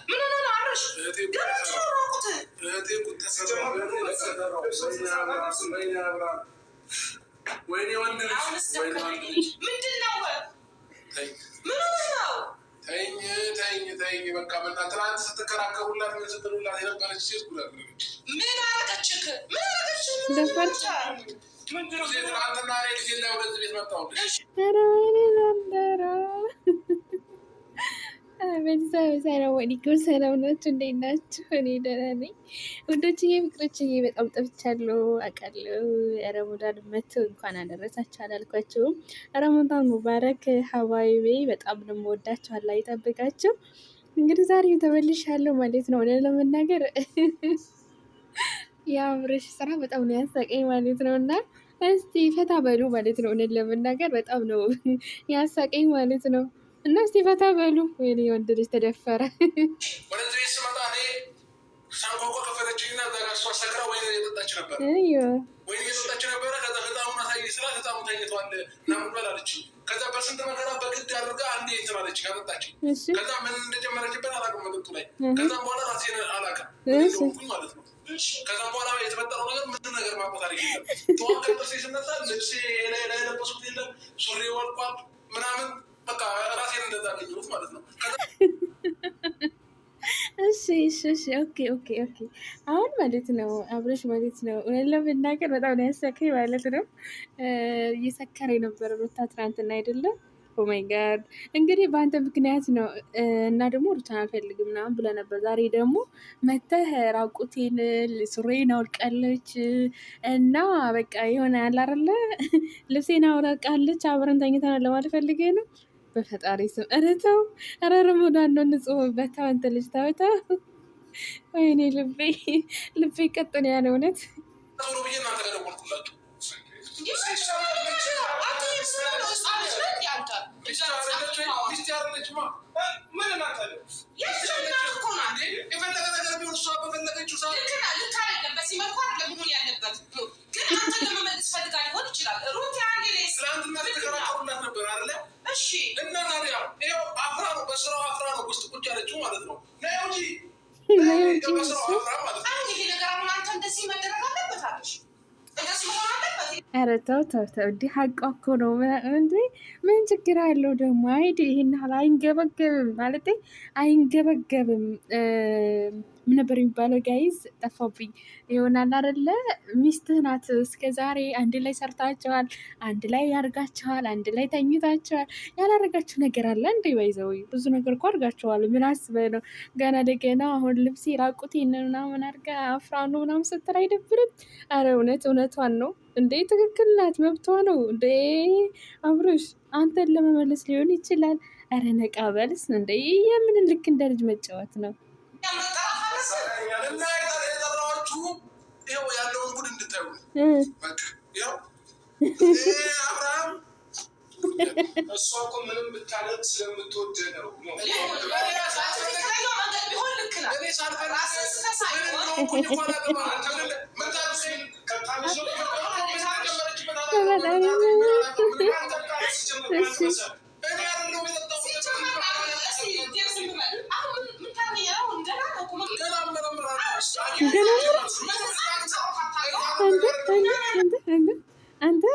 ምን ሆነ ነው አርሽ ወይኔ ወንድ ልጅ ምንድን ነው? ምን ነው? ተይኝ በቃ በእናትህ ትናንት ስትከራከሩላት ምን ስትሉላት የነበረች ሴት ጉዳት ነች። ምን አረገችክ? ትናንትና ልጅ ላይ ወደዚህ ቤት መጣሁልሽ። ቤተሰብ ሰላም አለይኩም፣ ሰላም ናችሁ? እንዴት ናችሁ? እኔ ደህና ነኝ ውዶችዬ፣ ፍቅሮችዬ። በጣም ጠፍቻለሁ አውቃለሁ። ረመዳን መቶ እንኳን አደረሳችሁ አላልኳችሁም። ረመዳን ሙባረክ ሀባይቤ። በጣም ነው የምወዳችሁ፣ አላህ ይጠብቃችሁ። እንግዲህ ዛሬ ተመልሻለሁ ማለት ነው። እውነት ለመናገር የአብርሽ ስራ በጣም ነው ያሳቀኝ ማለት ነው። እና እስቲ ፈታ በሉ ማለት ነው። እውነት ለመናገር በጣም ነው ያሳቀኝ ማለት ነው። እና እስቲ ፈታ በሉ። ወይኔ ወንድ ልጅ ተደፈረ። ወደዚህ ቤት ስመጣ እኔ ሳንኳኳ ከፈለችኝና እዛ ጋር እሷ ሰክራ ወይኔ እየጠጣች ነበረ። ከዛ ህጣሙን አሳይ ስላት ህጣሙ ተኝተዋል እና ምን በል አለችኝ። ከዛ በስንት መከራ በግድ አድርጋ አንዴ እንትን አለችኝ አጠጣችኝ። ከዛ ምን እንደጀመረችበት አላውቅም መጠጡ ላይ። ከዛም በኋላ ራሴን አላውቅም ሆንኩኝ ማለት ነው። ከዛም በኋላ የተፈጠረው ነገር ምንም ነገር ማቆት አለ የለም። ጠዋት ከጥርሴ ስነሳ ልብሴ ላይ ለበሱት የለም፣ ሱሪ ወልቋል ምናምን በቃ ራሴን እንደዛ አገኘሁት ማለት ነው። እሺ ኦኬ። አሁን ማለት ነው አብረሽ ማለት ነው እውነት ለመናገር በጣም ነው ያሳቀኝ ማለት ነው። እየሰከረ የነበረ ሩታ ትናንትና አይደለም። ኦማይ ጋድ እንግዲህ በአንተ ምክንያት ነው እና ደግሞ ሩታን አልፈልግም ምናምን ብለህ ነበር። ዛሬ ደግሞ መተህ ራቁቴን ሱሬን አውልቃለች እና በቃ የሆነ ያለ አይደለ ልብሴን አውልቃለች አብረን ተኝተናል ለማለት ፈልጌ ነው። በፈጣሪ ስም ኧረ ተው! ኧረ ረመዳን ነው እንጽምበት። አንተ ልጅ ታወታ። ወይኔ ልቤ ቀጥን ያለ እውነት ኧረ ተው እንዲህ ሀቋ እኮ ነው እንዴ! ምን ችግር አለው ደግሞ? አይዲ ይሄን ያህል አይንገበገብም ማለት አይንገበገብም። ምን ነበር የሚባለው? ጋይዝ ጠፋብኝ። ይሆናል አይደለ? ሚስትህ ናት። እስከ ዛሬ አንድ ላይ ሰርታችኋል፣ አንድ ላይ ያርጋችኋል፣ አንድ ላይ ተኝታችኋል። ያላረጋችሁ ነገር አለ እንዴ? ባይዘው ብዙ ነገር እኮ አድርጋችኋል። ምን አስበህ ነው ገና ለገና አሁን ልብሴ ራቁቴን ምናምን አድርጋ አፍራኑ ምናምን ስትል አይደብርም? አረ እውነቷን ነው እንዴ! ትክክል ናት፣ መብቷ ነው እንዴ! አብርሽ አንተን ለመመለስ ሊሆን ይችላል። አረ ነቃ በልስ እንዴ! የምን ልክ እንደ ልጅ መጫወት ነው። ያለውን ጉድ እንድታዩ እሷ እኮ ምንም ብታደርግ ስለምትወድ ነው። አንተ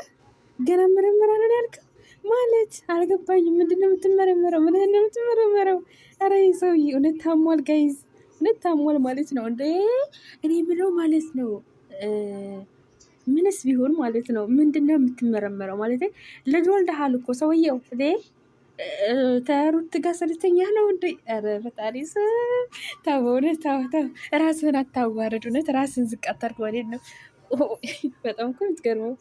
ገና መረመራ ነው ያልከው ማለት አልገባኝም። ምንድን ነው የምትመረመረው? ምን ነው የምትመረመረው? ኧረ ሰውዬ እውነት ታሟል ጋይዝ፣ እውነት ታሟል ማለት ነው እንዴ! እኔ ብለው ማለት ነው ምንስ ቢሆን ማለት ነው ምንድን ነው የምትመረመረው ማለት ልጅ ወልደሃል እኮ ሰውዬው እንዴ! ተሩት ጋር ስልተኛ ነው እንዴ? ኧረ ፈጣሪ ተው፣ እውነት ተው፣ ራስህን አታዋረድ። እውነት ራስህን ዝቅ አታርግ ማለት ነው። በጣም እኮ የምትገርመው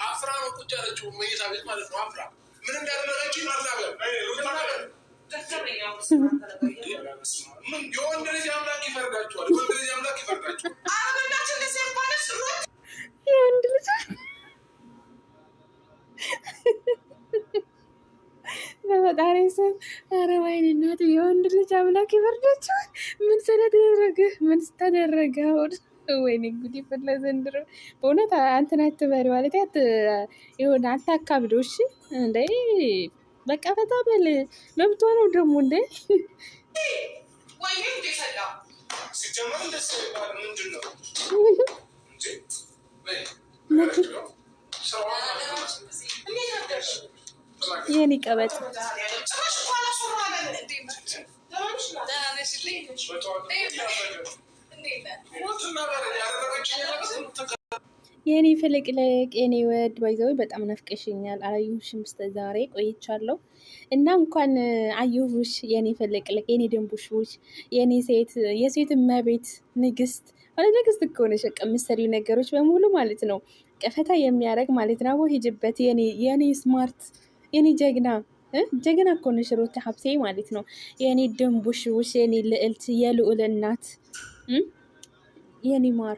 አፍራ ነው ቁጭ ያለችው መኝታ ቤት ማለት ነው። አፍራ ምን እንዳደረገች የወንድ ልጅ አምላክ ይፈርዳችኋል። የወንድ ልጅ አምላክ ይፈርዳችኋል። የወንድ ልጅ በፈጣሪ ስም ኧረ ወይኔ እናት የወንድ ልጅ አምላክ ይፈርዳችኋል። ምን ስለተደረገ ምን ስተደረገ አሁን ወይኔ ጉዲ ፈላ ዘንድሮ። በእውነት አንተን አትበሪ ማለት የሆነ አታካብዶ። እሺ እንደ በቃ ፈታ በል መብቷ ነው ደግሞ እንዴ የኔ ቀበጥ የኔ ፍልቅልቅ የኔ ወድ ባይዘው በጣም ናፍቀሽኛል። አላየሁሽም እስከ ዛሬ ቆይቻለሁ እና እንኳን አየሁሽ የኔ ፍልቅልቅ የኔ ደንቡሽቡሽ የኔ የሴት እመቤት ንግስት ማለት ንግስት እኮ ነሽ። በቃ የምትሰሪው ነገሮች በሙሉ ማለት ነው ቀፈታ የሚያደርግ ማለት ነው። ሂጅበት የኔ ስማርት የኔ ጀግና እኮ ነሽ ሩታ ሀብቴ ማለት ነው። የኔ ደንቡሽቡሽ የኔ ልዕልት የልዑል እናት የኔ ማር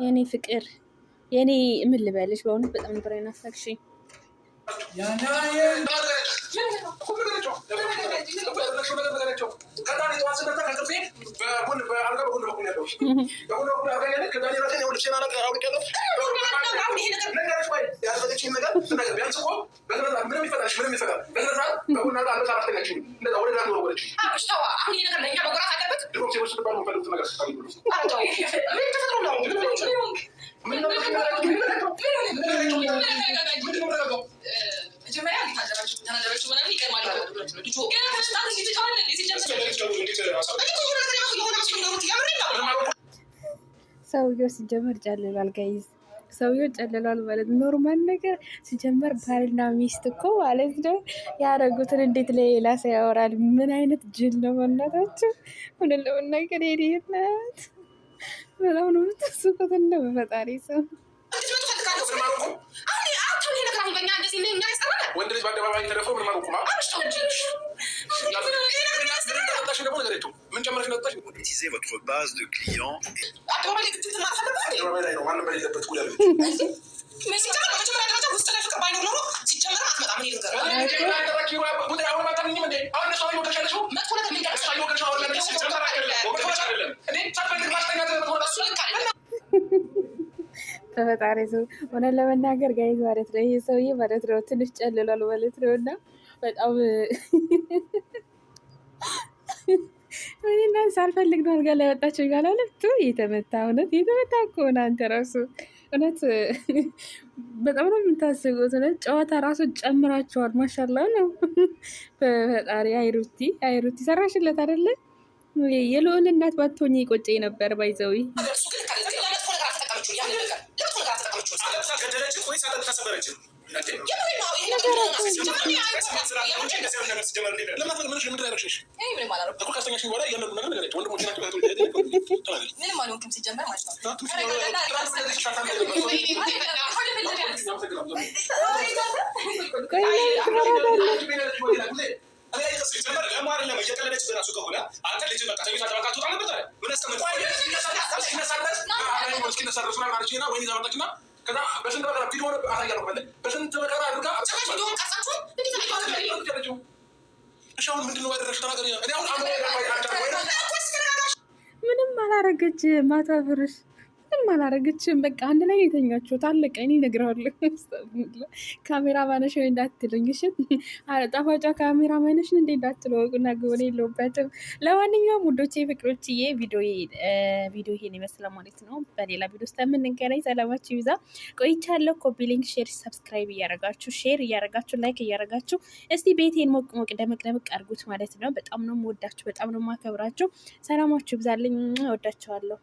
የኔ ፍቅር የኔ ምን ልበልሽ በእውነት በጣም ነበር ያናፈቅሽኝ። ሰውየው ሲጀመር ጨልሏል ጋይዝ፣ ሰውየው ጨልሏል ማለት ኖርማል ነገር ሲጀመር ባልና ሚስት እኮ ማለት ነው ያደረጉትን እንዴት ለሌላ ሰው ያወራል? ምን አይነት ጅል ነው በእናታቸው። ሆነ ለመናገር የሌላት በጣም ነው የምትስቁት እንደ በፈጣሪ ሰው ወንድ ልጅ በአደባባይ ተደፍሮ ምን ማለት ነው? ምን ጨመረሽ ነጣሽ? Monétiser votre base de clients. በፈጣሪ ሰው ሆነ ለመናገር ጋይዝ ማለት ነው ይሄ ሰውዬ ማለት ነው ትንሽ ጨልሏል ማለት ነው። እና በጣም እኔና ሳልፈልግ ነው አልጋ ላይ ወጣችሁ ይጋላልቱ የተመታ እውነት የተመታ ከሆነ አንተ ራሱ እውነት በጣም ነው የምታስቡት። እውነት ጨዋታ ራሱ ጨምራችኋል። ማሻላ ነው በፈጣሪ። አይሩቲ ሰራሽለት አይደለ? የልዑል እናት ባትሆኚ ቆጨኝ ነበር ባይዘዊ ምንም አላረገች ማታብርሽ ምንም አላረገችም። በቃ አንድ ላይ የተኛችሁት አለቀ። እኔ እነግረዋለሁ። ካሜራ ማነሽ ወይ እንዳትሉኝ እሺ። ጣፋጯ ካሜራ ማነሽ እንዴ እንዳትለወቁ እና ገሆነ የለውበትም። ለማንኛውም ውዶቼ ፍቅሮችዬ ቪዲዮ ይሄን ይመስላል ማለት ነው። በሌላ ቪዲዮ ውስጥ የምንገናኝ ሰላማችሁ ይብዛ። ቆይቻለሁ። ኮፒ ሊንክ፣ ሼር፣ ሰብስክራይብ እያረጋችሁ ሼር እያረጋችሁ ላይክ እያረጋችሁ እስቲ ቤቴን ሞቅ ሞቅ ደመቅ ደመቅ አድርጉት ማለት ነው። በጣም ነው የምወዳችሁ፣ በጣም ነው የማከብራችሁ። ሰላማችሁ ይብዛልኝ። እወዳችኋለሁ።